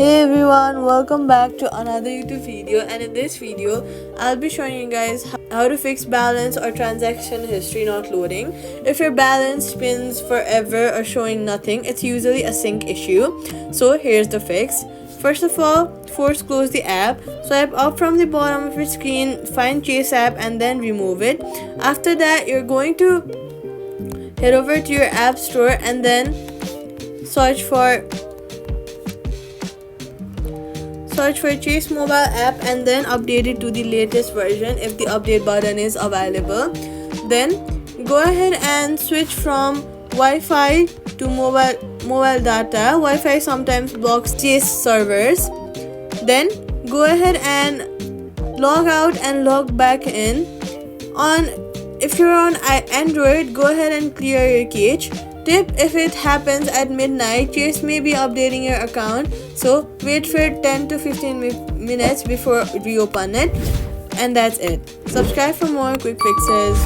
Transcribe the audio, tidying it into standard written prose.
Hey everyone, welcome back to another YouTube video, and in this video I'll be showing you guys how to fix balance or transaction history not loading. If your balance spins forever or showing nothing, it's usually a sync issue. So here's the fix. First of all, force close the app. Swipe up from the bottom of your screen, find Chase app and then remove it. After that, you're going to head over to your app store and then search for Chase mobile app and then update it to the latest version if the update button is available. Then go ahead and switch from Wi-Fi to mobile data. Wi-Fi sometimes blocks Chase servers. Then go ahead and log out and log back in. If you're on Android, go ahead and clear your cache. Tip: if it happens at midnight, Chase may be updating your account, so wait for 10 to 15 minutes before reopen it. And that's it. Subscribe for more quick fixes.